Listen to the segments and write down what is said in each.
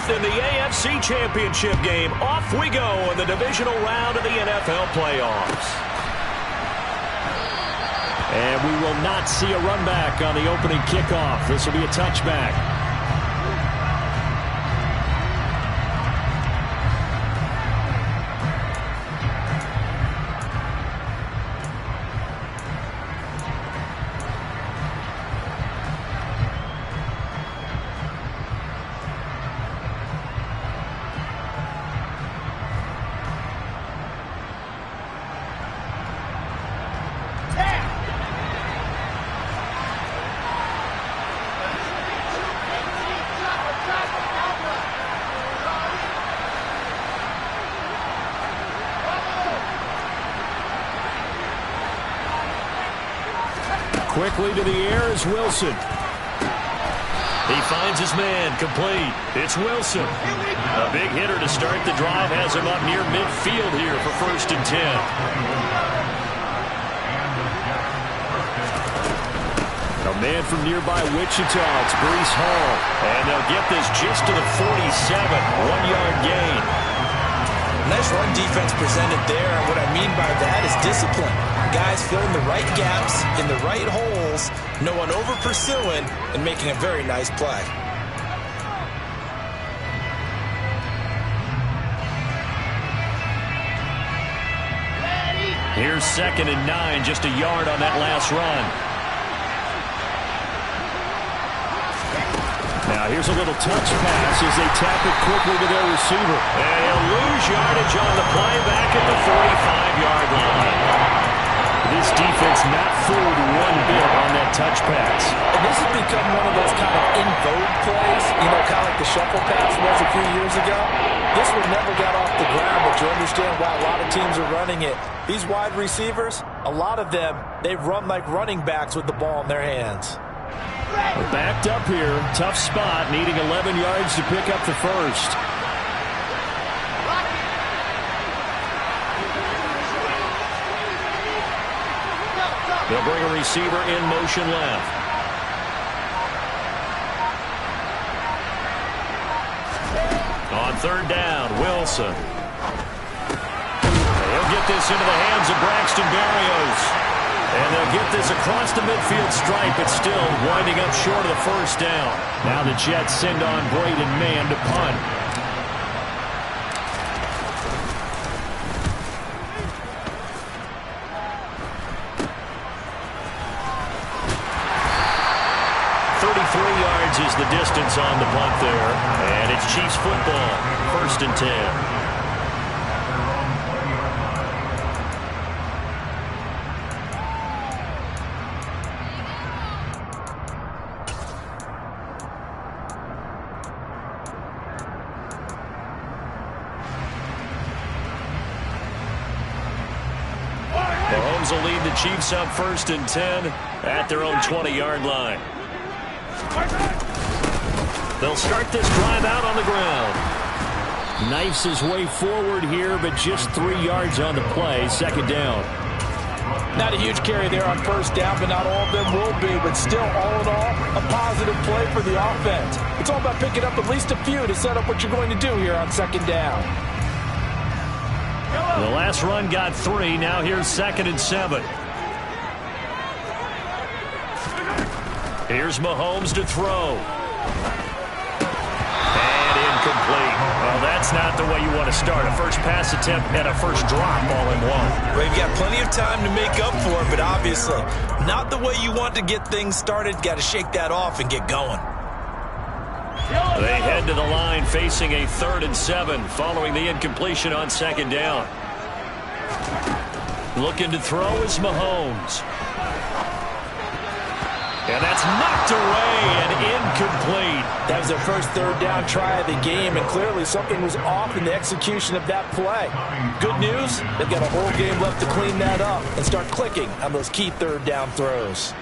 fourth in the AFC Championship game. Off we go in the divisional round of the NFL playoffs. And we will not see a run back on the opening kickoff. This will be a touchback. Quickly to the air is Wilson. He finds his man, complete. It's Wilson. A big hitter to start the drive has him up near midfield here for 1st and 10. A man from nearby Wichita, it's Breece Hall. And they'll get this just to the 47, 1-yard gain. Nice run defense presented there, and what I mean by that is discipline. Guys filling the right gaps in the right holes, no one over pursuing, and making a very nice play. Here's 2nd and 9, just a yard on that last run. Now here's a little touch pass as they tap it quickly to their receiver. And he'll lose yardage on the play back at the 45-yard line. This defense not fooled one bit on that touch pass. And this has become one of those kind of in vogue plays, you know, kind of like the shuffle pass was a few years ago. This one never got off the ground, but you understand why a lot of teams are running it. These wide receivers, a lot of them, they run like running backs with the ball in their hands. We're backed up here. Tough spot, needing 11 yards to pick up the first. They'll bring a receiver in motion left. On 3rd down, Wilson. He'll get this into the hands of Braxton Berrios. And they'll get this across the midfield stripe. It's still winding up short of the 1st down. Now the Jets send on Braden Mann to punt. Is the distance on the punt there, and it's Chiefs football, 1st and 10. Mahomes will lead the Chiefs up 1st and 10 at their own 20-yard line. They'll start this drive out on the ground. Knifes his way forward here, but just 3 yards on the play. 2nd down. Not a huge carry there on 1st down, but not all of them will be. But still, all in all, a positive play for the offense. It's all about picking up at least a few to set up what you're going to do here on 2nd down. The last run got 3. Now here's 2nd and 7. Here's Mahomes to throw. Complete. Well, that's not the way you want to start. A first pass attempt and a first drop all in one. Well, you've got plenty of time to make up for it, but obviously not the way you want to get things started. Got to shake that off and get going. They head to the line facing a 3rd and 7 following the incompletion on 2nd down. Looking to throw is Mahomes. And that's knocked away and incomplete. That was their first 3rd down try of the game, and clearly something was off in the execution of that play. Good news, they've got a whole game left to clean that up and start clicking on those key 3rd down throws.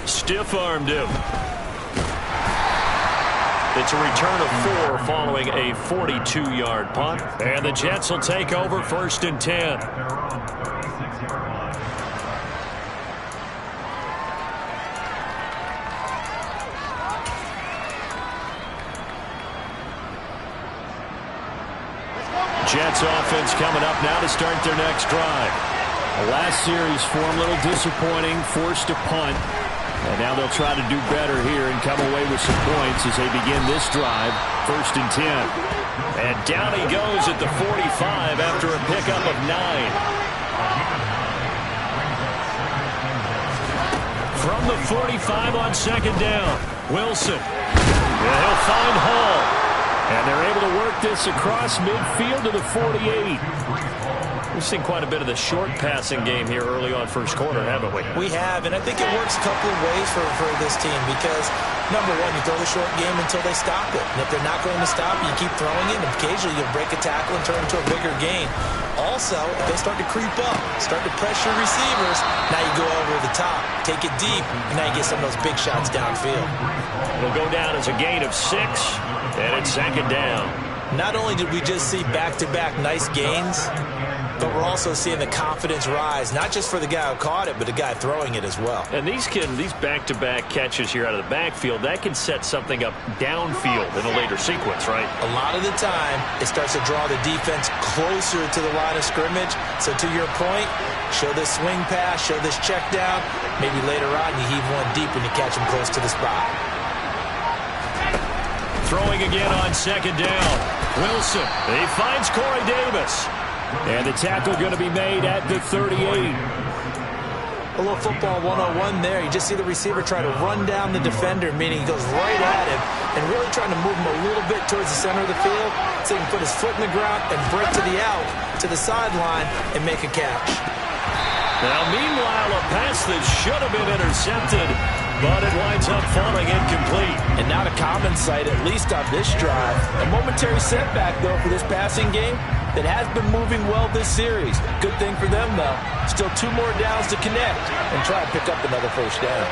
Stiff-armed him. It's a return of 4 following a 42-yard punt. And the Jets will take over 1st and 10. Jets offense coming up now to start their next drive. The last series for them, a little disappointing, forced a punt. And now they'll try to do better here and come away with some points as they begin this drive, 1st and 10. And down he goes at the 45 after a pickup of 9. From the 45 on 2nd down, Wilson. And he'll find Hall. And they're able to work this across midfield to the 48. We've seen quite a bit of the short passing game here early on first quarter, haven't we? We have, and I think it works a couple of ways for this team because, number one, you throw the short game until they stop it. And if they're not going to stop it, you keep throwing it, and occasionally you'll break a tackle and turn it into a bigger gain. Also, if they start to creep up, start to pressure receivers, now you go over the top, take it deep, and now you get some of those big shots downfield. It'll go down as a gain of 6, and it's 2nd down. Not only did we just see back-to-back nice gains, but we're also seeing the confidence rise, not just for the guy who caught it, but the guy throwing it as well. And these back-to-back catches here out of the backfield, that can set something up downfield in a later sequence, right? A lot of the time, it starts to draw the defense closer to the line of scrimmage. So to your point, show this swing pass, show this check down. Maybe later on you heave one deep when you catch him close to the spot. Throwing again on 2nd down. Wilson, he finds Corey Davis. And the tackle going to be made at the 38. A little football 101 there. You just see the receiver try to run down the defender, meaning he goes right at him and really trying to move him a little bit towards the center of the field so he can put his foot in the ground and break to the out, to the sideline, and make a catch. Now, meanwhile, a pass that should have been intercepted, but it winds up falling incomplete. And not a common sight, at least on this drive. A momentary setback, though, for this passing game that has been moving well this series. Good thing for them, though. Still 2 more downs to connect and try and pick up another 1st down.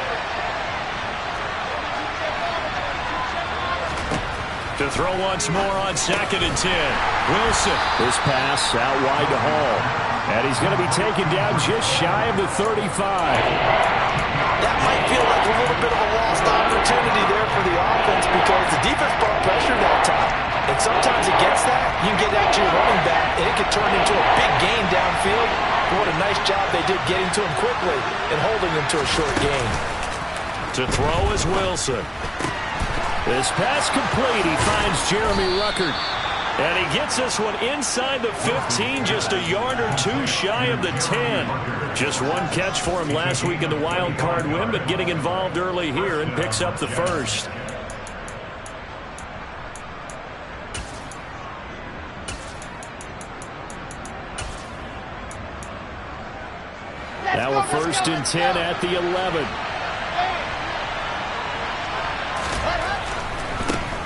To throw once more on 2nd and 10. Wilson. This pass out wide to Hall. And he's going to be taken down just shy of the 35. That might feel like a little bit of a lost opportunity there for the offense because the defense brought pressure that time. And sometimes against that, you can get out to your running back, and it could turn into a big gain downfield. But what a nice job they did getting to him quickly and holding him to a short gain. To throw is Wilson. This pass complete. He finds Jeremy Ruckert. And he gets this one inside the 15, just a yard or 2 shy of the 10. Just one catch for him last week in the wild card win, but getting involved early here and picks up the 1st. Now a 1st and 10 at the 11.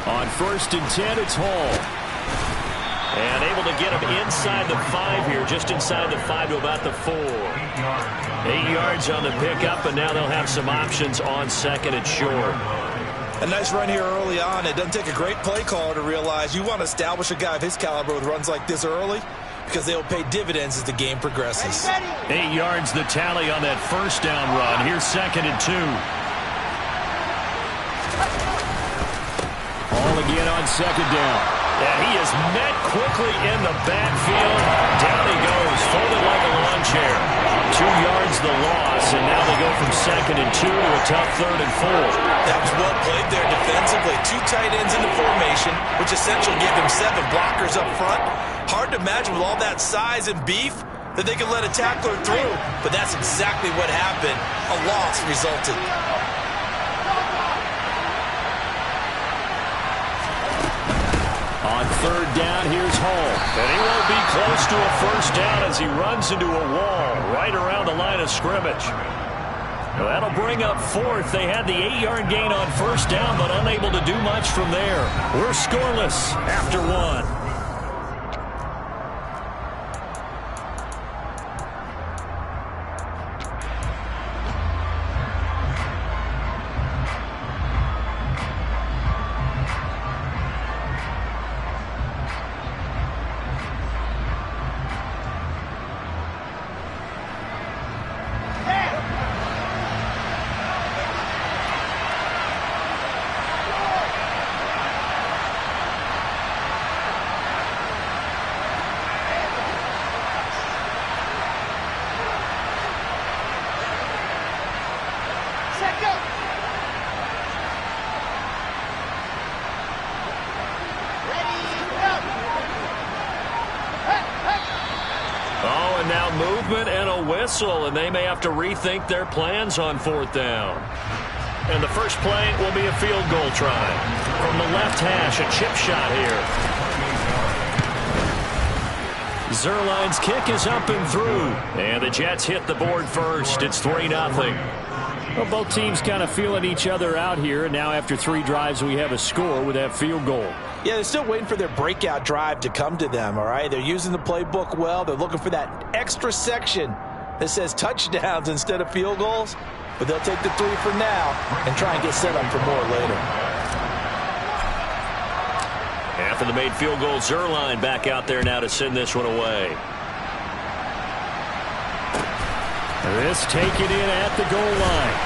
On 1st and 10, it's Hall. And able to get him inside the 5 here, just inside the 5 to about the 4. 8 yards on the pickup, and now they'll have some options on 2nd and short. A nice run here early on. It doesn't take a great play caller to realize you want to establish a guy of his caliber with runs like this early because they'll pay dividends as the game progresses. 8 yards the tally on that 1st down run. Here's 2nd and 2. Hall again on 2nd down. And he is met quickly in the backfield. Down he goes, folded like a lawn chair. 2 yards the loss, and now they go from 2nd and 2 to a tough 3rd and 4. That was well played there defensively. 2 tight ends in the formation, which essentially gave them 7 blockers up front. Hard to imagine with all that size and beef that they could let a tackler through, but that's exactly what happened. A loss resulted. On 3rd down, here's Hall. And he won't be close to a 1st down as he runs into a wall right around the line of scrimmage. Well, that'll bring up 4th. They had the 8-yard gain on 1st down, but unable to do much from there. We're scoreless after 1. whistle, and they may have to rethink their plans on 4th down. And the first play will be a field goal try. From the left hash, a chip shot here. Zerline's kick is up and through. And the Jets hit the board first. It's 3-0. Well, both teams kind of feeling each other out here. And now after 3 drives, we have a score with that field goal. Yeah, they're still waiting for their breakout drive to come to them, all right? They're using the playbook well. They're looking for that extra section that says touchdowns instead of field goals. But they'll take the 3 for now and try and get set up for more later. After the made field goal, Zerline back out there now to send this one away. This taken in at the goal line.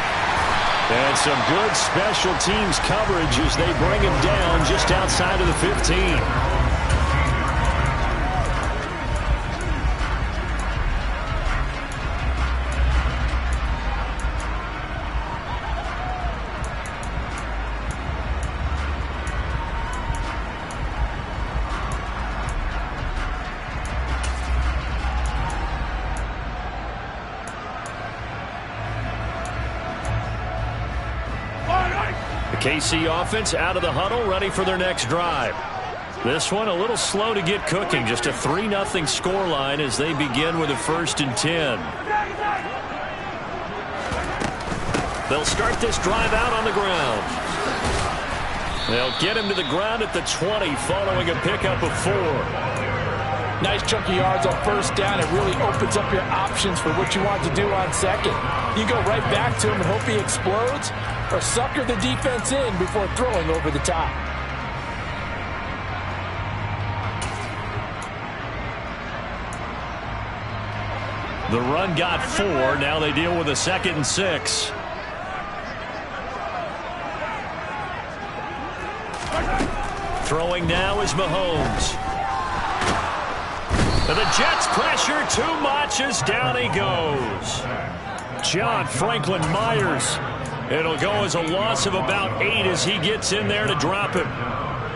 And some good special teams coverage as they bring him down just outside of the 15. KC offense out of the huddle, ready for their next drive. This one a little slow to get cooking. Just a 3-0 scoreline as they begin with a 1st and 10. They'll start this drive out on the ground. They'll get him to the ground at the 20 following a pickup of 4. Nice chunky yards on 1st down. It really opens up your options for what you want to do on 2nd. You go right back to him and hope he explodes, or sucker the defense in before throwing over the top. The run got 4. Now they deal with a 2nd and 6. Throwing now is Mahomes. And the Jets pressure too much as down he goes. John Franklin Myers. It'll go as a loss of about 8 as he gets in there to drop him.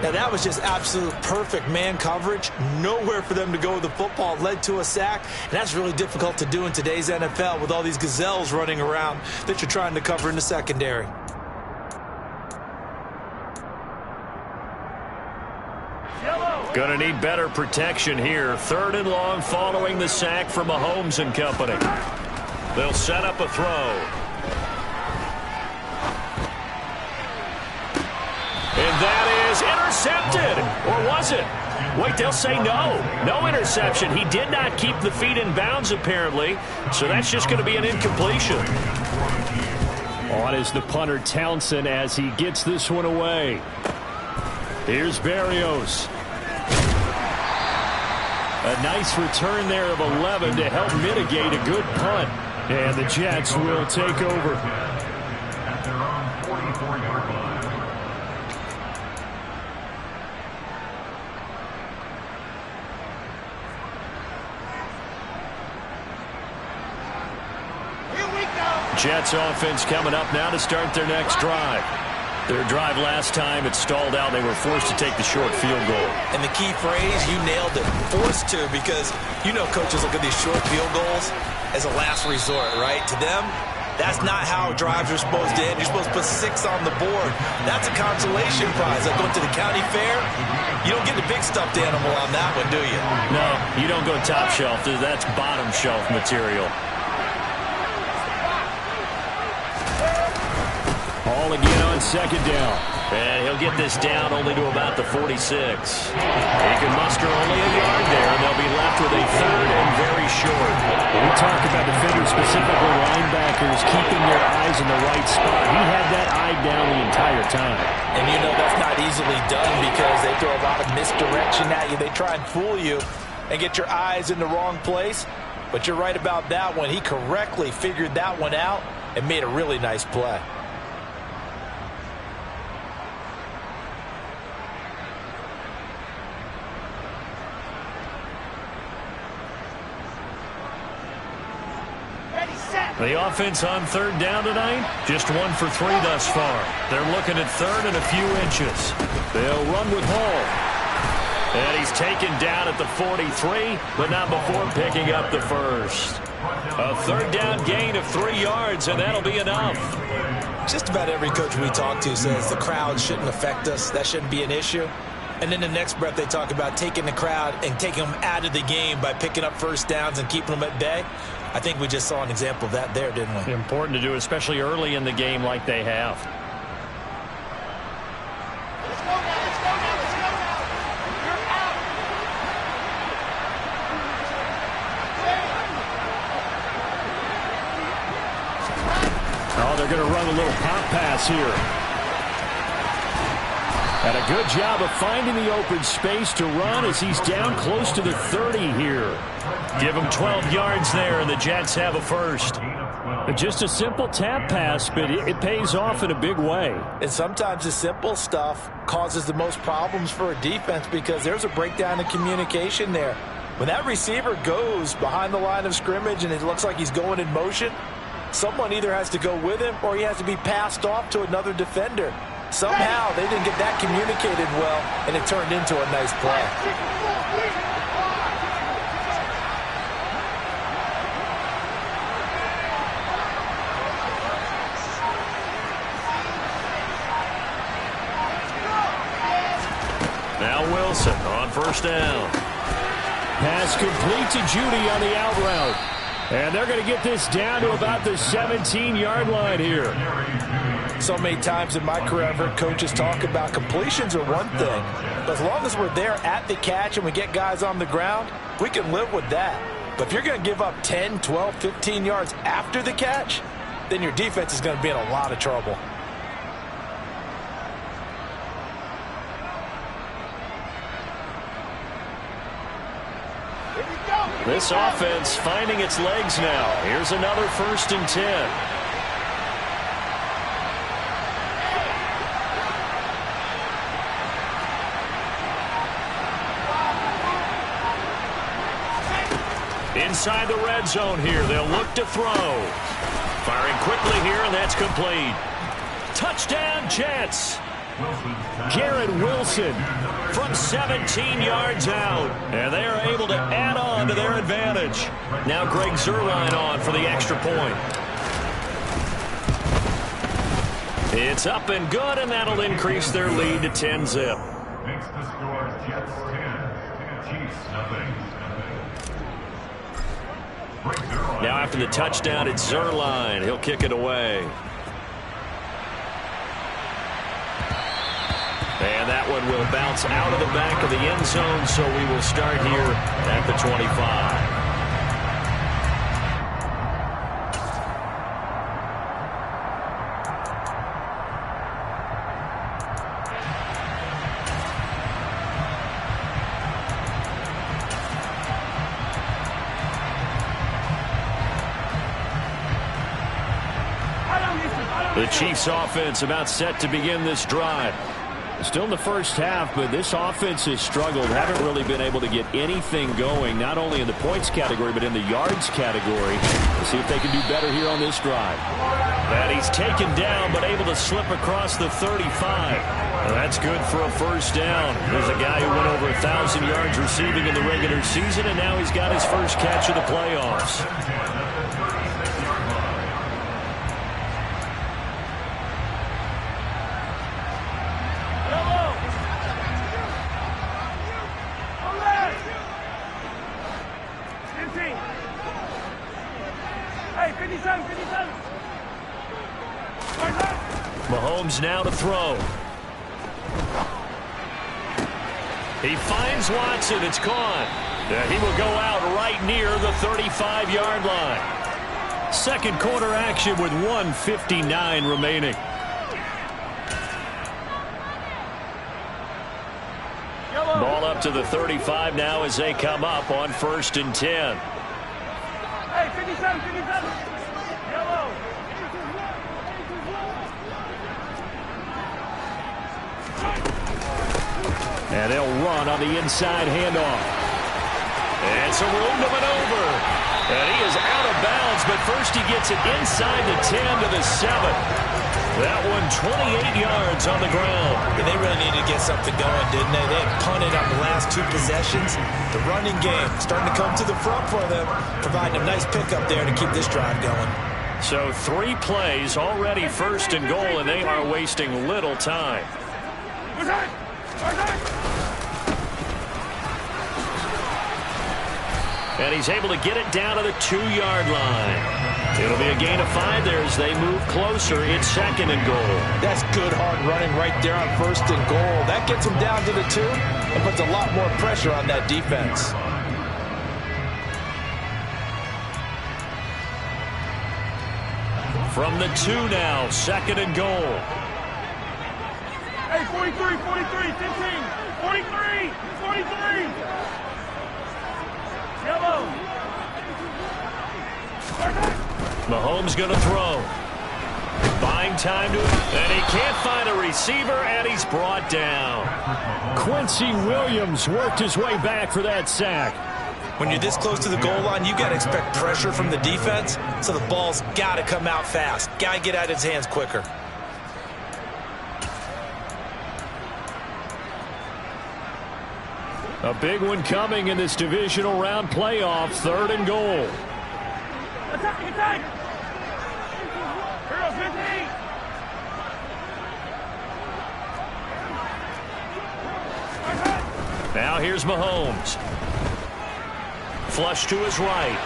Now that was just absolute perfect man coverage. Nowhere for them to go with the football. Led to a sack. And that's really difficult to do in today's NFL with all these gazelles running around that you're trying to cover in the secondary. Going to need better protection here. 3rd and long following the sack from Mahomes and company. They'll set up a throw. And that is intercepted. Or was it? Wait, they'll say no. No interception. He did not keep the feet in bounds, apparently. So that's just going to be an incompletion. On is the punter Townsend as he gets this one away. Here's Berrios. A nice return there of 11 to help mitigate a good punt. And the Jets will take over. Jets offense coming up now to start their next drive. Their drive last time, it stalled out. They were forced to take the short field goal. And the key phrase, you nailed it, forced to, because you know coaches look at these short field goals as a last resort, right? To them, that's not how drives are supposed to end. You're supposed to put 6 on the board. That's a consolation prize. Like going to the county fair, you don't get the big stuffed animal on that one, do you? No, you don't go top shelf. That's bottom shelf material. Ball again on 2nd down. And he'll get this down only to about the 46. He can muster only a yard there, and they'll be left with a 3rd and very short. We talk about defenders, specifically linebackers, keeping their eyes in the right spot. He had that eye down the entire time. And you know that's not easily done because they throw a lot of misdirection at you. They try and fool you and get your eyes in the wrong place. But you're right about that one. He correctly figured that one out and made a really nice play. The offense on 3rd down tonight, just 1 for 3 thus far. They're looking at 3rd and a few inches. They'll run with Hall. And he's taken down at the 43, but not before picking up the first. A third down gain of 3 yards, and that'll be enough. Just about every coach we talk to says the crowd shouldn't affect us. That shouldn't be an issue. And in the next breath, they talk about taking the crowd and taking them out of the game by picking up first downs and keeping them at bay. I think we just saw an example of that there, didn't we? Important to do, especially early in the game like they have. Oh, they're going to run a little pop pass here. And a good job of finding the open space to run as he's down close to the 30 here. Give him 12 yards there, and the Jets have a first. Just a simple tap pass, but it pays off in a big way. And sometimes the simple stuff causes the most problems for a defense because there's a breakdown in communication there. When that receiver goes behind the line of scrimmage and it looks like he's going in motion, someone either has to go with him or he has to be passed off to another defender. Somehow they didn't get that communicated well, and it turned into a nice play. Now Wilson on first down. Pass complete to Judy on the out route. And they're going to get this down to about the 17-yard line here. So many times in my career, I've heard coaches talk about completions are one thing. But as long as we're there at the catch and we get guys on the ground, we can live with that. But if you're going to give up 10, 12, 15 yards after the catch, then your defense is going to be in a lot of trouble. This offense finding its legs now. Here's another 1st and 10. Inside the red zone here. They'll look to throw. Firing quickly here, and that's complete. Touchdown, Jets. Garrett Wilson from 17 yards out. And they are able to add on to their advantage. Now Greg Zuerlein on for the extra point. It's up and good, and that'll increase their lead to 10-zip. Makes the score Jets 10, Chiefs nothing. Now after the touchdown, it's Zuerlein. He'll kick it away. And that one will bounce out of the back of the end zone, so we will start here at the 25. The Chiefs offense about set to begin this drive. Still in the first half, but this offense has struggled. Haven't really been able to get anything going, not only in the points category, but in the yards category. Let's see if they can do better here on this drive. And he's taken down, but able to slip across the 35. Well, that's good for a first down. There's a guy who went over 1,000 yards receiving in the regular season, and now he's got his first catch of the playoffs. Mahomes now to throw. He finds Watson. It's gone. He will go out right near the 35-yard line. Second quarter action with 1:59 remaining. Ball up to the 35 now as they come up on 1st and 10. Hey, 57, 57. Yellow. And they'll run on the inside handoff. And some room to maneuver. And he is out of bounds, but first he gets it inside the 10 to the 7. That one 28 yards on the ground. And they really needed to get something going, didn't they? They had punted on the last 2 possessions. The running game starting to come to the front for them, providing a nice pickup there to keep this drive going. So 3 plays already first and goal, and they are wasting little time. And he's able to get it down to the 2-yard line. It'll be a gain of 5 there as they move closer. It's 2nd and goal. That's good hard running right there on 1st and goal. That gets them down to the 2 and puts a lot more pressure on that defense. From the 2 now, 2nd and goal. Hey, 43, 43, 15, 43, 43. Yellow. Mahomes going to throw. Buying time to it, and he can't find a receiver, and he's brought down. Quincy Williams worked his way back for that sack. When you're this close to the goal line, you got to expect pressure from the defense, so the ball's got to come out fast. Got to get out of his hands quicker. A big one coming in this divisional round playoff. 3rd and goal. Attack, attack. Here, 15. Now here's Mahomes. Flush to his right.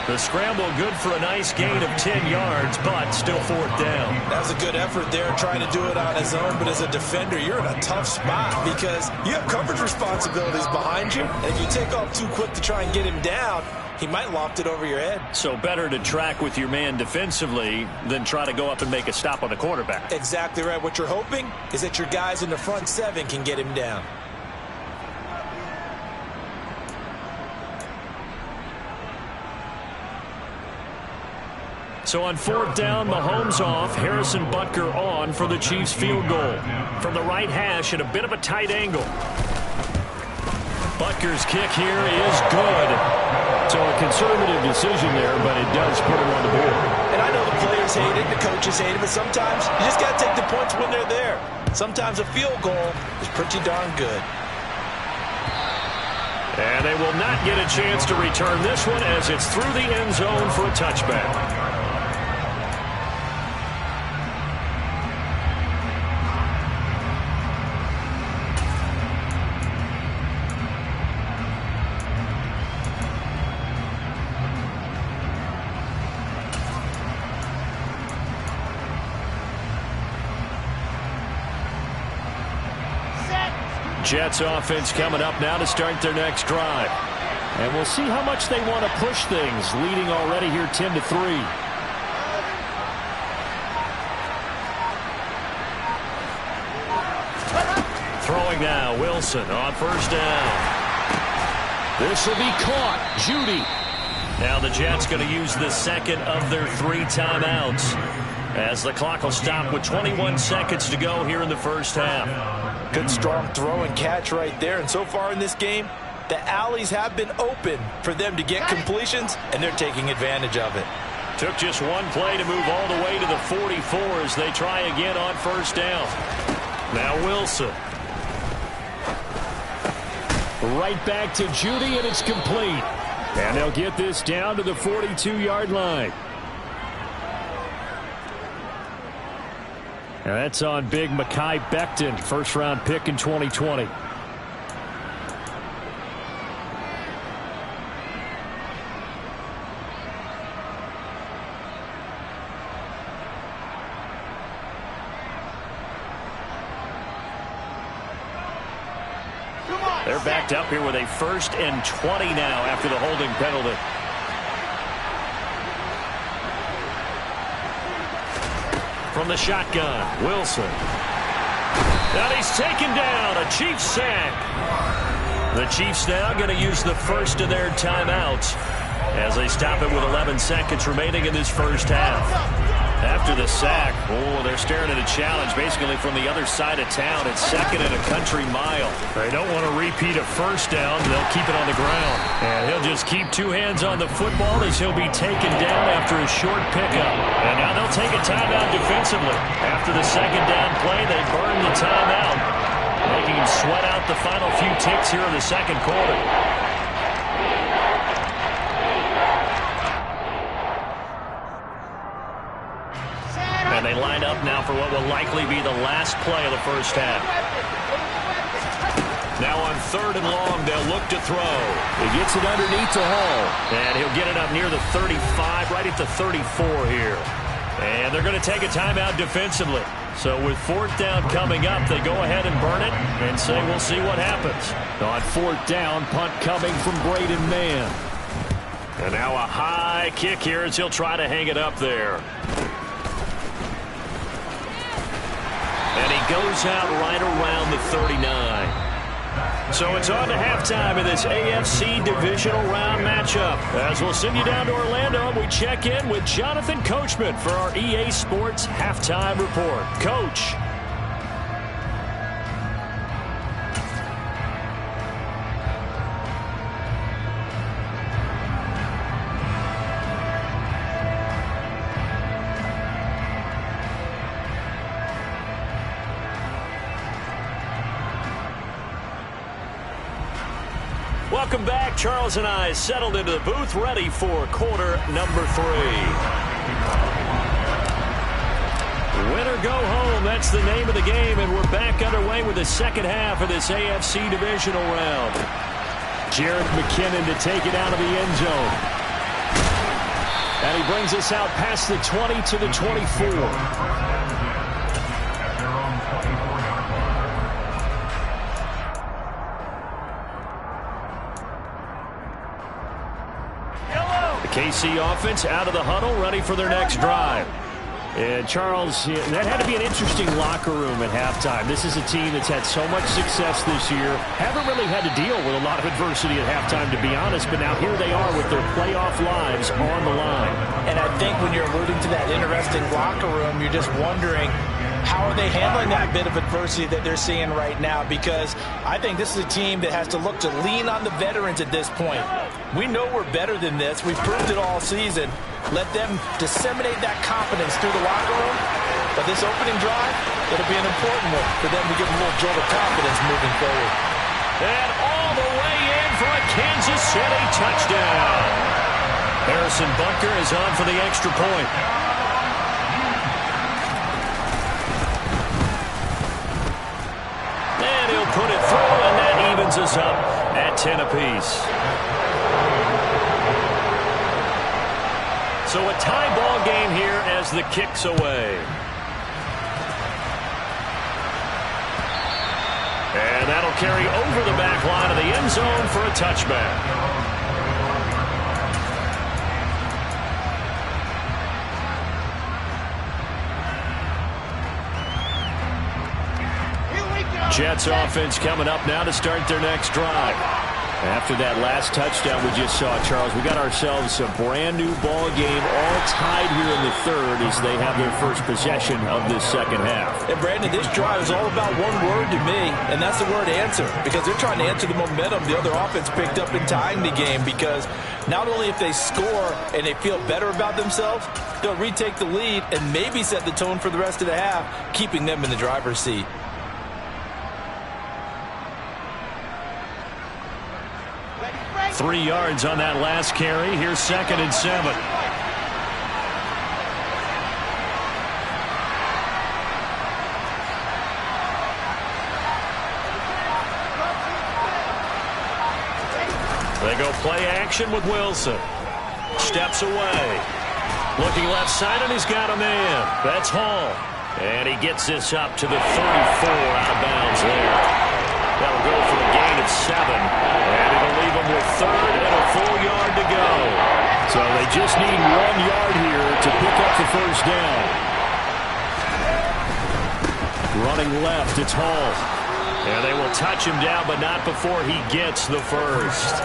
The scramble good for a nice gain of 10 yards, but still 4th down. That was a good effort there, trying to do it on his own, but as a defender, you're in a tough spot because you have coverage responsibilities behind you, and if you take off too quick to try and get him down, he might loft it over your head. So better to track with your man defensively than try to go up and make a stop on the quarterback. Exactly right. What you're hoping is that your guys in the front 7 can get him down. So on 4th down, Mahomes off, Harrison Butker on for the Chiefs field goal. From the right hash at a bit of a tight angle. Butker's kick here is good. So a conservative decision there, but it does put him on the board. And I know the players hate it, the coaches hate it, but sometimes you just got to take the points when they're there. Sometimes a field goal is pretty darn good. And they will not get a chance to return this one as it's through the end zone for a touchback. Jets offense coming up now to start their next drive. And we'll see how much they want to push things, leading already here 10-3. Throwing now, Wilson on 1st down. This will be caught. Judy. Now the Jets going to use the 2nd of their 3 timeouts as the clock will stop with 21 seconds to go here in the first half. Good strong throw and catch right there. And so far in this game, the alleys have been open for them to get completions, and they're taking advantage of it. Took just one play to move all the way to the 44 as they try again on 1st down. Now Wilson. Right back to Judy, and it's complete. And they'll get this down to the 42-yard line. And that's on big Mekhi Becton, 1st-round pick in 2020. They're backed up here with a 1st and 20 now after the holding penalty. From the shotgun, Wilson. And he's taken down, a Chiefs sack. The Chiefs now going to use the 1st of their timeouts as they stop it with 11 seconds remaining in this first half. After the sack, they're staring at a challenge basically from the other side of town. It's second and a country mile. They don't want to repeat a first down. They'll keep it on the ground. And he'll just keep two hands on the football as he'll be taken down after a short pickup. And now they'll take a timeout defensively. After the second down play, they burn the timeout, making him sweat out the final few ticks here in the second quarter. And they line up now for what will likely be the last play of the first half. Now on 3rd and long, they'll look to throw. He gets it underneath to Hall. And he'll get it up near the 35, right at the 34 here. And they're going to take a timeout defensively. So with 4th down coming up, they go ahead and burn it and say we'll see what happens. On 4th down, punt coming from Braden Mann. And now a high kick here as he'll try to hang it up there. And he goes out right around the 39. So it's on to halftime in this AFC divisional round matchup. As we'll send you down to Orlando, we check in with Jonathan Coachman for our EA Sports Halftime Report. Coach. Welcome back. Charles and I settled into the booth, ready for quarter number 3. Win or go home, that's the name of the game, and we're back underway with the second half of this AFC divisional round. Jared McKinnon to take it out of the end zone. And he brings us out past the 20 to the 24. KC offense out of the huddle, ready for their next drive. And Charles, that had to be an interesting locker room at halftime. This is a team that's had so much success this year. Haven't really had to deal with a lot of adversity at halftime, to be honest. But now here they are with their playoff lives on the line. And I think when you're alluding to that interesting locker room, you're just wondering, how are they handling that bit of adversity that they're seeing right now? Because I think this is a team that has to look to lean on the veterans at this point. We know we're better than this. We've proved it all season. Let them disseminate that confidence through the locker room. But this opening drive, it'll be an important one for them to give them a little jolt of confidence moving forward. And all the way in for a Kansas City touchdown. Harrison Butker is on for the extra point. And he'll put it through, and that evens us up at 10 apiece. So a tie ball game here as the kick's away. And that'll carry over the back line of the end zone for a touchback. Jets offense coming up now to start their next drive. After that last touchdown we just saw, Charles, we got ourselves a brand new ball game, all tied here in the third as they have their first possession of this second half. And Brandon, this drive is all about one word to me, and that's the word answer, because they're trying to answer the momentum the other offense picked up in tying the game, because not only if they score and they feel better about themselves, they'll retake the lead and maybe set the tone for the rest of the half, keeping them in the driver's seat. Three yards on that last carry. Here's 2nd and 7. They go play action with Wilson. Steps away. Looking left side, and he's got a man. That's Hall. And he gets this up to the 34 out of bounds there. That'll go for a gain of 7. And it'll leave them with 3rd and a full yard to go. So they just need 1 yard here to pick up the first down. Running left, it's Hall. And they will touch him down, but not before he gets the first.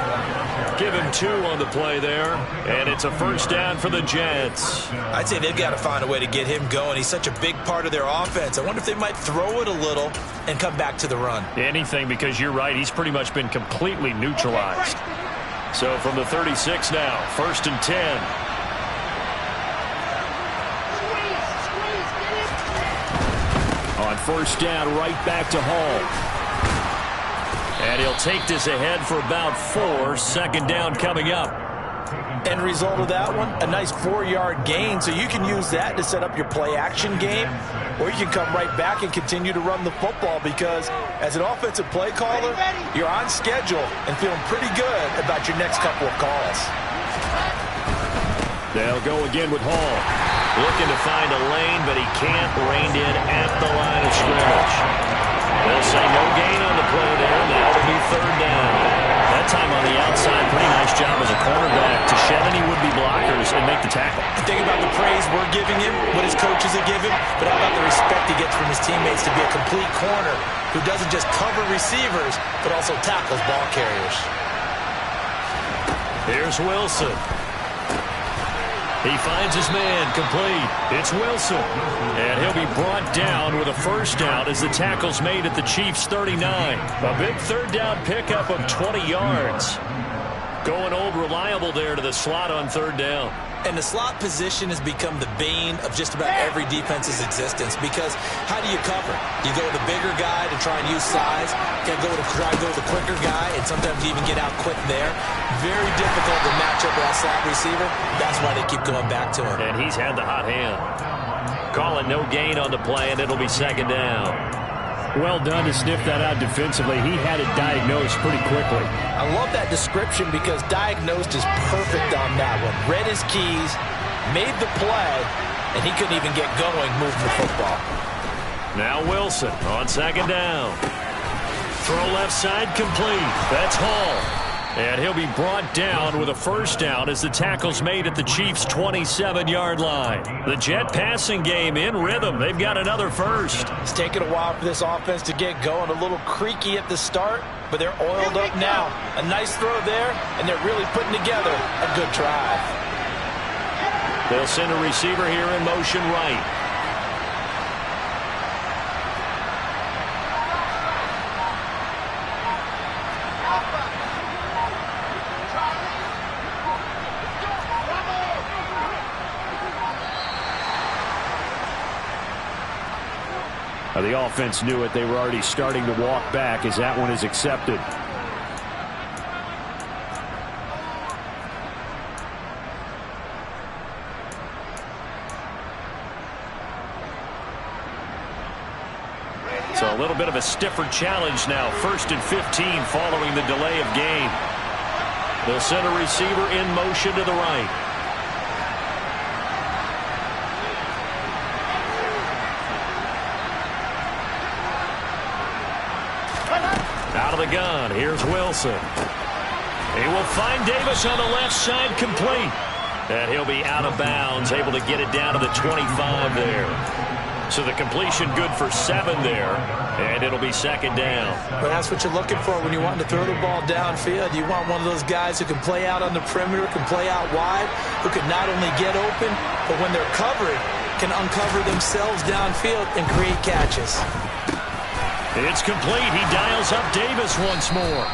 Give him 2 on the play there, and it's a first down for the Jets. I'd say they've got to find a way to get him going. He's such a big part of their offense. I wonder if they might throw it a little and come back to the run. Anything, because you're right, he's pretty much been completely neutralized. So from the 36 now, 1st and 10. On first down, right back to Hall. And he'll take this ahead for about 4. Second down coming up. End result of that one, a nice 4-yard gain. So you can use that to set up your play-action game, or you can come right back and continue to run the football, because as an offensive play caller, you're on schedule and feeling pretty good about your next couple of calls. They'll go again with Hall. Looking to find a lane, but he can't. Reined in at the line of scrimmage. They'll say no gain on the play there. Now it'll be 3rd down. That time on the outside, pretty nice job as a cornerback to shed any would-be blockers and make the tackle. Think about the praise we're giving him, what his coaches are giving, but how about the respect he gets from his teammates to be a complete corner who doesn't just cover receivers, but also tackles ball carriers. Here's Wilson. He finds his man, complete. It's Wilson. And he'll be brought down with a first down as the tackle's made at the Chiefs' 39. A big 3rd down pickup of 20 yards. Going old reliable there to the slot on 3rd down. And the slot position has become the bane of just about every defense's existence, because how do you cover? You go with a bigger guy to try and use size. You got to try to go with a quicker guy, and sometimes you even get out quick there. Very difficult to match up with that slot receiver. That's why they keep going back to him. And he's had the hot hand. Calling no gain on the play, and it'll be 2nd down. Well done to sniff that out defensively. He had it diagnosed pretty quickly. I love that description, because diagnosed is perfect on that one. Read his keys, made the play, and he couldn't even get going moving the football. Now Wilson on 2nd down. Throw left side complete. That's Hall. And he'll be brought down with a first down as the tackle's made at the Chiefs' 27-yard line. The Jet passing game in rhythm. They've got another first. It's taken a while for this offense to get going. A little creaky at the start, but they're oiled up now. A nice throw there, and they're really putting together a good drive. They'll send a receiver here in motion right. The offense knew it. They were already starting to walk back as that one is accepted. So a little bit of a stiffer challenge now. 1st and 15 following the delay of game. They'll send a receiver in motion to the right. Out of the gun, here's Wilson. He will find Davis on the left side, complete. And he'll be out of bounds, able to get it down to the 25 there. So the completion good for 7 there, and it'll be 2nd down. Well, that's what you're looking for when you want to throw the ball downfield. You want one of those guys who can play out on the perimeter, can play out wide, who can not only get open, but when they're covered, can uncover themselves downfield and create catches. It's complete. He dials up Davis once more.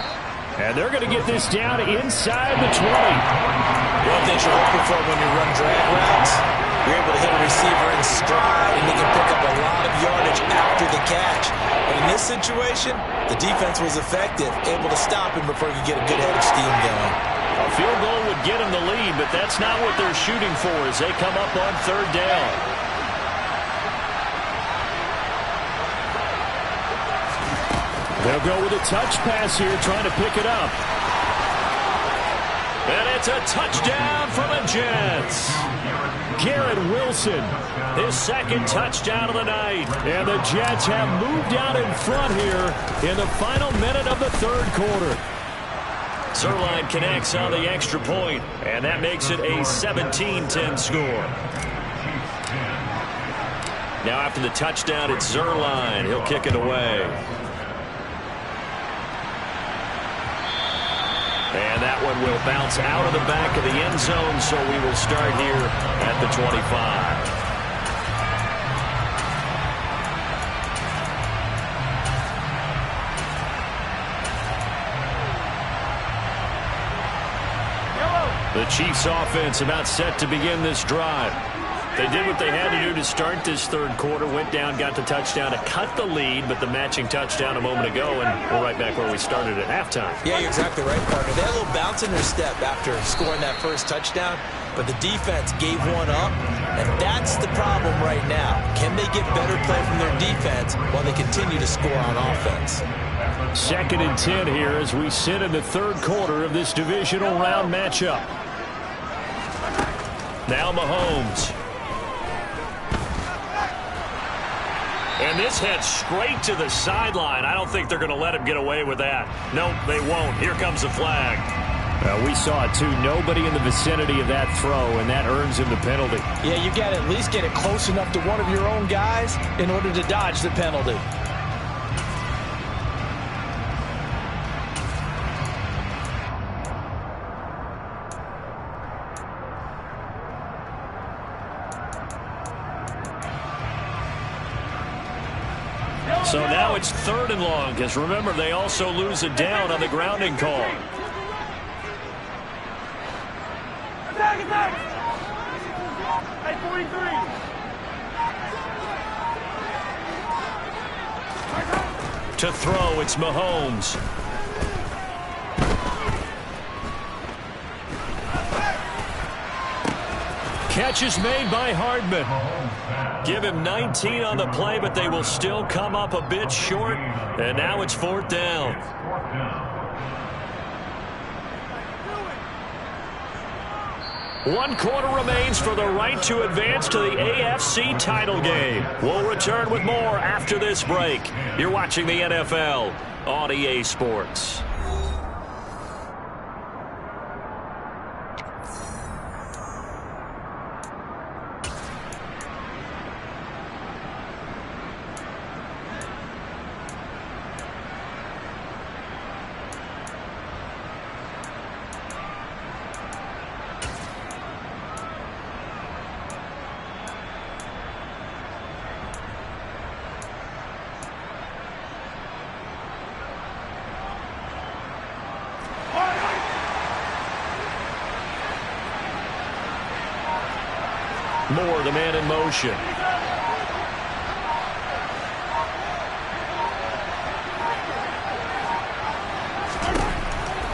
And they're going to get this down inside the 20. One thing you're hoping for when you run drag routes, you're able to hit a receiver in stride, and he can pick up a lot of yardage after the catch. But in this situation, the defense was effective, able to stop him before he could get a good head of steam going. A field goal would get him the lead, but that's not what they're shooting for as they come up on 3rd down. They'll go with a touch pass here, trying to pick it up. And it's a touchdown for the Jets. Garrett Wilson, his 2nd touchdown of the night. And the Jets have moved out in front here in the final minute of the 3rd quarter. Zerline connects on the extra point, and that makes it a 17-10 score. Now after the touchdown, it's Zerline. He'll kick it away. And that one will bounce out of the back of the end zone, so we will start here at the 25. The Chiefs offense about set to begin this drive. They did what they had to do to start this third quarter, went down, got the touchdown to cut the lead, but the matching touchdown a moment ago, and we're right back where we started at halftime. Yeah, you're exactly right, partner. They had a little bounce in their step after scoring that first touchdown, but the defense gave one up, and that's the problem right now. Can they get better play from their defense while they continue to score on offense? 2nd and 10 here as we sit in the third quarter of this divisional round matchup. Now Mahomes. And this heads straight to the sideline. I don't think they're going to let him get away with that. Nope, they won't. Here comes the flag. We saw it, too. Nobody in the vicinity of that throw, and that earns him the penalty. Yeah, you got to at least get it close enough to one of your own guys in order to dodge the penalty. So now it's 3rd and long, because remember, they also lose a down on the grounding call. Attack, attack! At 43. To throw, it's Mahomes. Catch is made by Hardman. Give him 19 on the play, but they will still come up a bit short. And now it's 4th down. One quarter remains for the right to advance to the AFC title game. We'll return with more after this break. You're watching the NFL on EA Sports. Moore, the man in motion.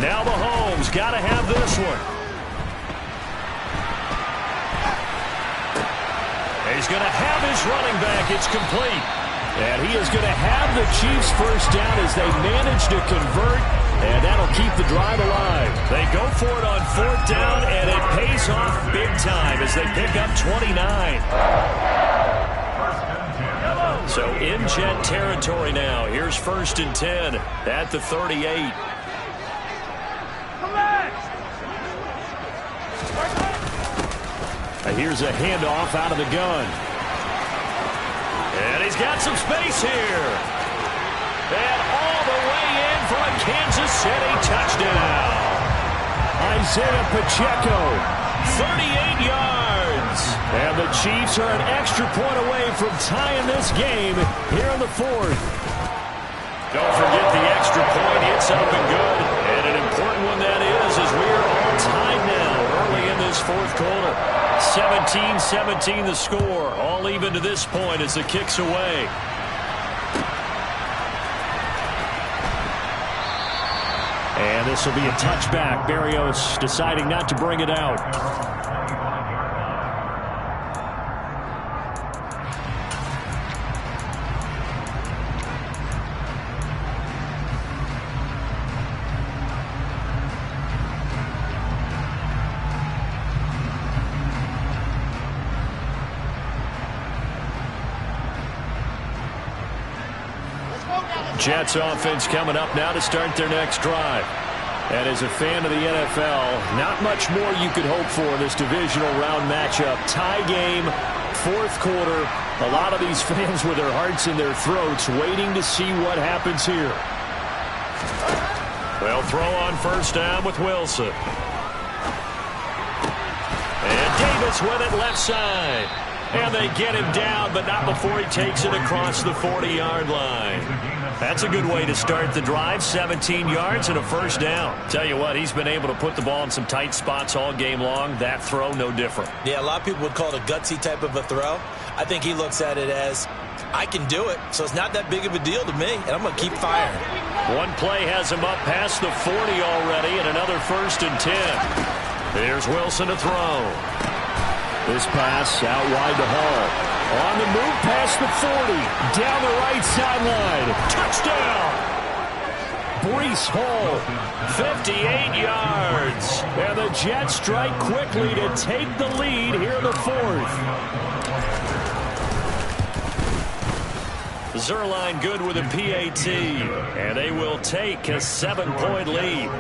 Now Mahomes, got to have this one. He's going to have his running back. It's complete. And he is going to have the Chiefs first down as they manage to convert. And that'll keep the drive alive. They go for it on 4th down, and it pays off big time as they pick up 29. So in Jet territory now. Here's 1st and 10 at the 38. Here's a handoff out of the gun. And he's got some space here. And all the way in for a Kansas City touchdown. Isaiah Pacheco, 38 yards. And the Chiefs are an extra point away from tying this game here in the 4th. Don't forget the extra point. It's up and good. And an important one that is, as we are all tied now early in this 4th quarter. 17-17 the score. All even to this point as the kick's away. And this will be a touchback. Berrios deciding not to bring it out. Jets offense coming up now to start their next drive. And as a fan of the NFL, not much more you could hope for in this divisional round matchup. Tie game, 4th quarter. A lot of these fans with their hearts in their throats waiting to see what happens here. They'll throw on first down with Wilson. And Davis with it left side. And they get him down, but not before he takes it across the 40-yard line. That's a good way to start the drive. 17 yards and a first down. Tell you what, he's been able to put the ball in some tight spots all game long. That throw, no different. Yeah, a lot of people would call it a gutsy type of a throw. I think he looks at it as, I can do it, so it's not that big of a deal to me, and I'm going to keep firing. One play has him up past the 40 already, and another 1st and 10. Here's Wilson to throw. This pass out wide to Hall. On the move past the 40. Down the right sideline. Touchdown! Breece Hall, 58 yards. And the Jets strike quickly to take the lead here in the 4th. Zerline good with a PAT. And they will take a 7-point lead.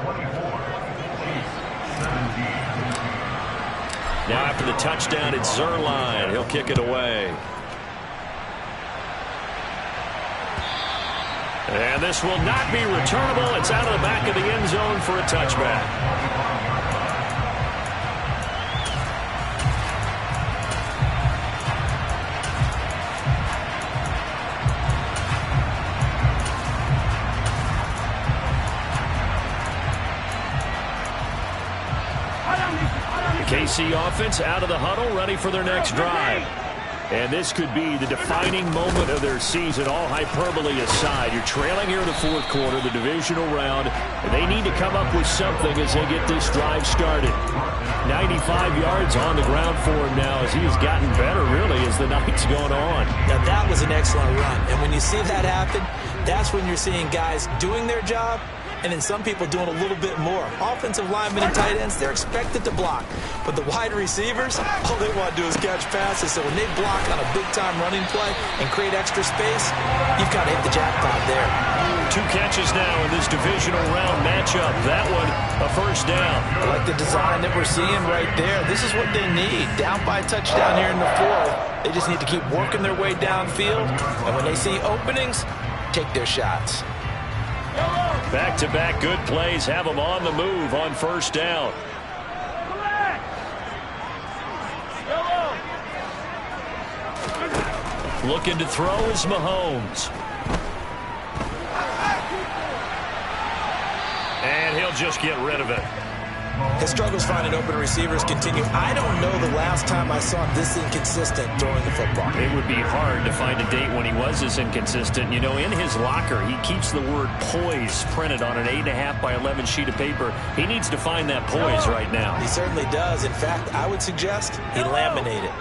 Now after the touchdown, it's Zerline. He'll kick it away. And this will not be returnable. It's out of the back of the end zone for a touchback. KC offense out of the huddle, ready for their next drive. And this could be the defining moment of their season, all hyperbole aside. You're trailing here in the 4th quarter, the divisional round, and they need to come up with something as they get this drive started. 95 yards on the ground for him now as he has gotten better, really, as the night's gone on. Now, that was an excellent run. And when you see that happen, that's when you're seeing guys doing their job, and then some people doing a little bit more. Offensive linemen and tight ends, they're expected to block. But the wide receivers, all they want to do is catch passes. So when they block on a big-time running play and create extra space, you've got to hit the jackpot there. 2 catches now in this divisional round matchup. That one, a first down. I like the design that we're seeing right there. This is what they need. Down by a touchdown here in the 4th. They just need to keep working their way downfield. And when they see openings, take their shots. Back-to-back good plays have them on the move on first down. Looking to throw is Mahomes. And he'll just get rid of it. His struggles finding open receivers continue. I don't know the last time I saw him this inconsistent throwing the football. It would be hard to find a date when he was this inconsistent. You know, in his locker, he keeps the word poise printed on an 8.5 by 11 sheet of paper. He needs to find that poise right now. He certainly does. In fact, I would suggest he laminate it.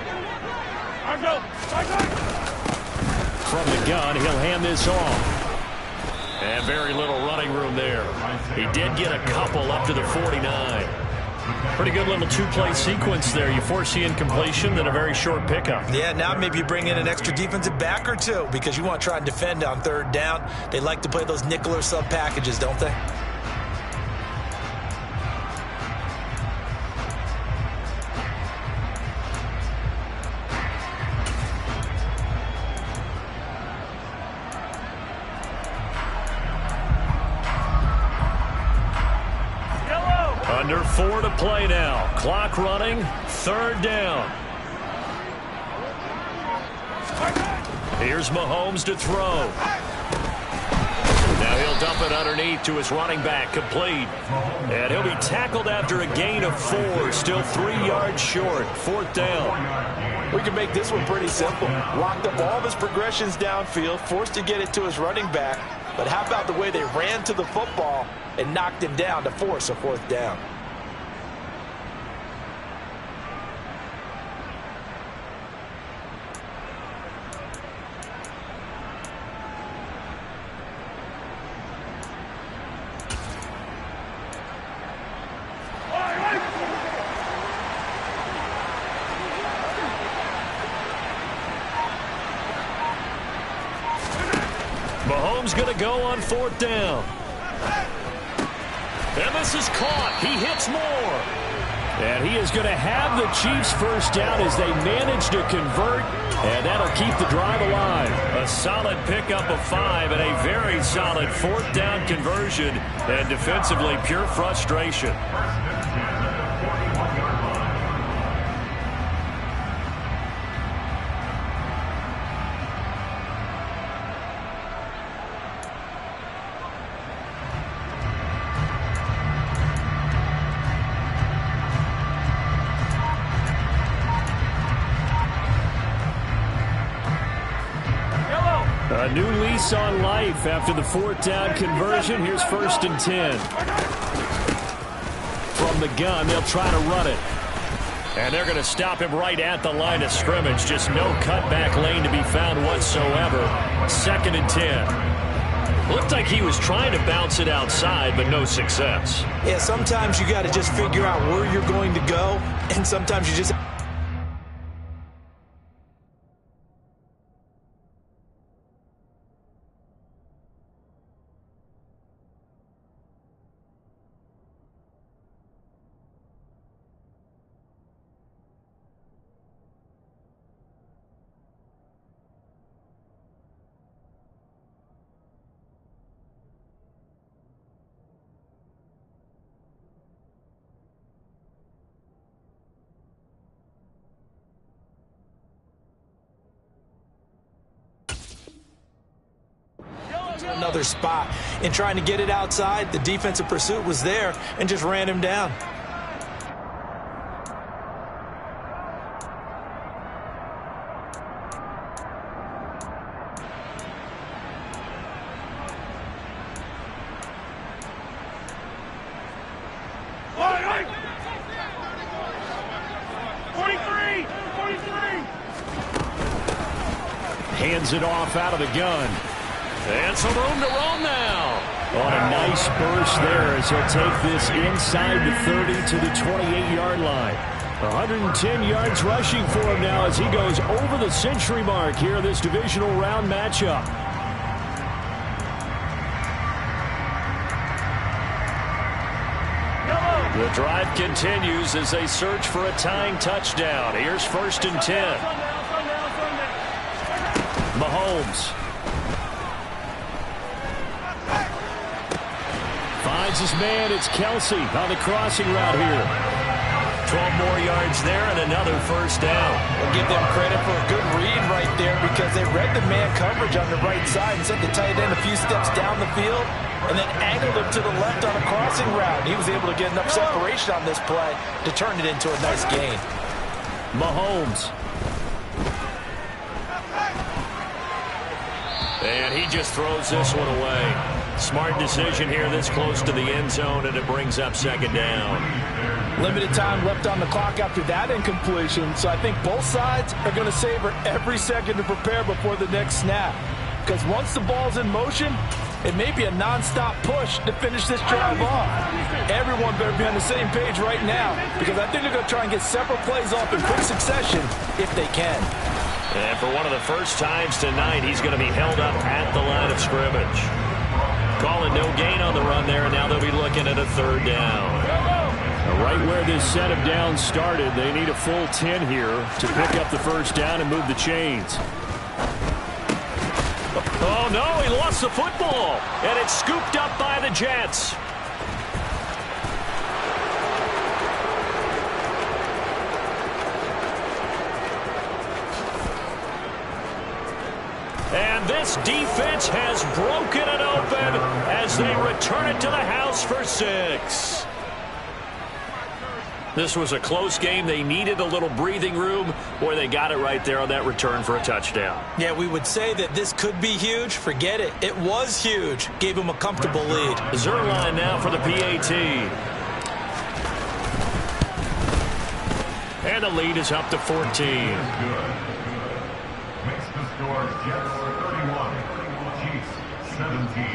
From the gun, he'll hand this off. And very little running room there. He did get a couple up to the 49. Pretty good little 2-play sequence there. You force the incompletion, then a very short pickup. Yeah, now maybe you bring in an extra defensive back or two because you want to try and defend on 3rd down. They like to play those nickel or sub packages, don't they? Under 4 to play now. Clock running. 3rd down. Here's Mahomes to throw. Now he'll dump it underneath to his running back. Complete. And he'll be tackled after a gain of 4. Still 3 yards short. 4th down. We can make this one pretty simple. Locked up all of his progressions downfield, forced to get it to his running back. But how about the way they ran to the football and knocked him down to force a 4th down? Mahomes going to go on 4th down. And this is caught. He hits more. And he is going to have the Chiefs first down as they manage to convert, and that'll keep the drive alive. A solid pickup of 5 and a very solid 4th down conversion, and defensively pure frustration. A new lease on life after the 4th down conversion. Here's 1st and 10. From the gun, they'll try to run it. And they're going to stop him right at the line of scrimmage. Just no cutback lane to be found whatsoever. 2nd and 10. Looked like he was trying to bounce it outside, but no success. Yeah, sometimes you got to just figure out where you're going to go, and sometimes you just... another spot and trying to get it outside. The defensive pursuit was there and just ran him down. Hands it off out of the gun. And some room to roam now. On a nice burst there as he'll take this inside the 30 to the 28-yard line. 110 yards rushing for him now as he goes over the century mark here in this divisional round matchup. The drive continues as they search for a tying touchdown. Here's 1st and 10. Mahomes. Finds his man. It's Kelsey on the crossing route here. 12 more yards there and another 1st down. We'll give them credit for a good read right there because they read the man coverage on the right side and sent the tight end a few steps down the field and then angled him to the left on a crossing route. He was able to get enough separation on this play to turn it into a nice gain. Mahomes. And he just throws this one away. Smart decision here this close to the end zone, and it brings up 2nd down. Limited time left on the clock after that incompletion, so I think both sides are going to savor every second to prepare before the next snap. Because once the ball's in motion, it may be a non-stop push to finish this drive off. Everyone better be on the same page right now because I think they're going to try and get several plays off in quick succession if they can. And for one of the first times tonight, he's going to be held up at the line of scrimmage. Calling no gain on the run there, and now they'll be looking at a 3rd down. Right where this set of downs started, they need a full 10 here to pick up the 1st down and move the chains. Oh, no, he lost the football, and it's scooped up by the Jets. And this defense has broken it open as they return it to the house for 6. This was a close game. They needed a little breathing room, or they got it right there on that return for a touchdown. Yeah, we would say that this could be huge. Forget it. It was huge. Gave him a comfortable lead. Zerline now for the PAT. And the lead is up to 14. Makes the score Jets 31, Chiefs 17.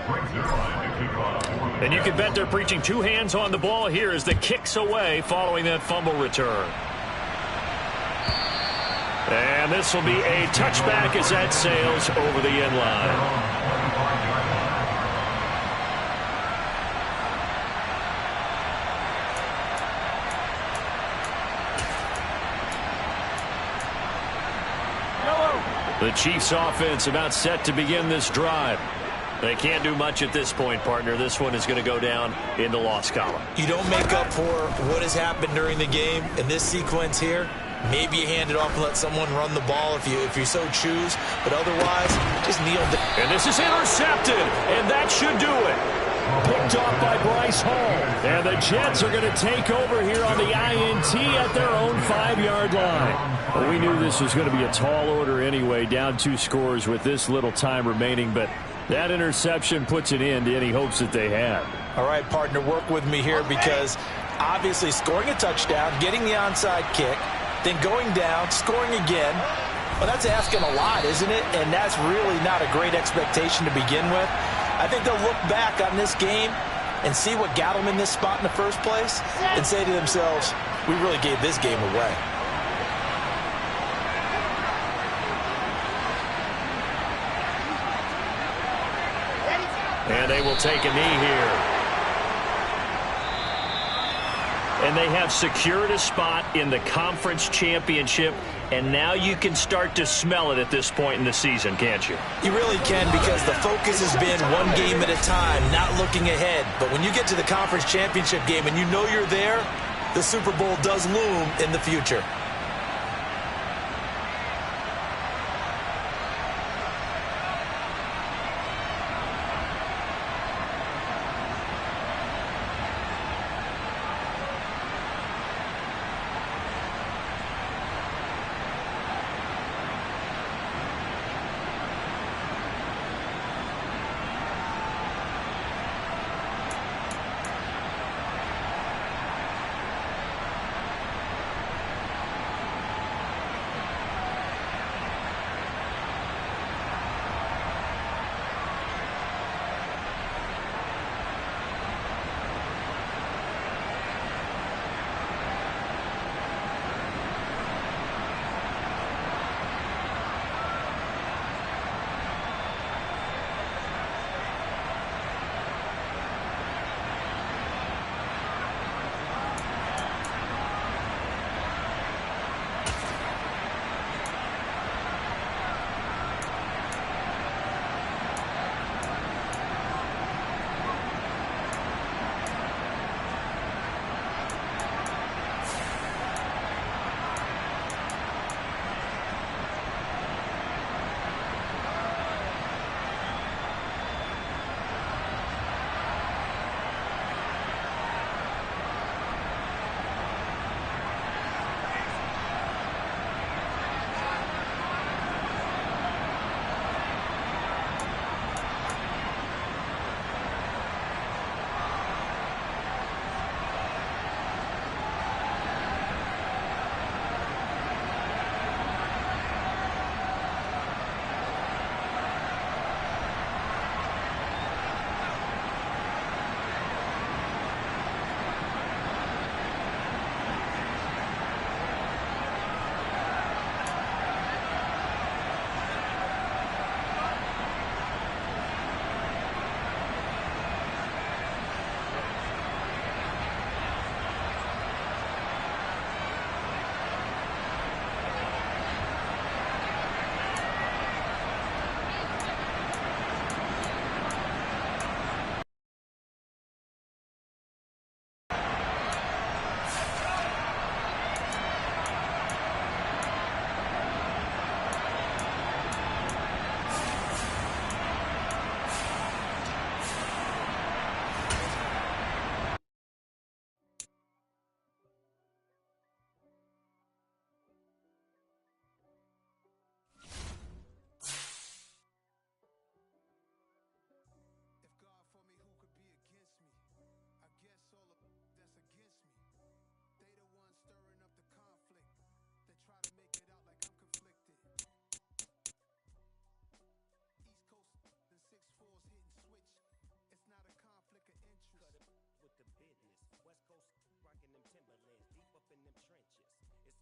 Brings their line to kick off. And you can bet they're preaching 2 hands on the ball here as the kick's away following that fumble return. And this will be a touchback as that sails over the end line. The Chiefs offense about set to begin this drive. They can't do much at this point, partner. This one is going to go down in the loss column. You don't make up for what has happened during the game in this sequence here. Maybe you hand it off and let someone run the ball if you so choose. But otherwise, just kneel down. And this is intercepted, and that should do it. Picked off by Bryce Hall. And the Jets are going to take over here on the INT at their own 5-yard line. Well, we knew this was going to be a tall order anyway, down 2 scores with this little time remaining. But that interception puts an end to any hopes that they had. All right, partner, work with me here because obviously scoring a touchdown, getting the onside kick, then going down, scoring again. Well, that's asking a lot, isn't it? And that's really not a great expectation to begin with. I think they'll look back on this game and see what got them in this spot in the first place and say to themselves, we really gave this game away. And they will take a knee here. And they have secured a spot in the conference championship. And now you can start to smell it at this point in the season, can't you? You really can, because the focus has been one game at a time, not looking ahead. But when you get to the conference championship game and you know you're there, the Super Bowl does loom in the future.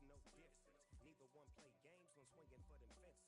no difference. Neither one play games when swinging for them fences.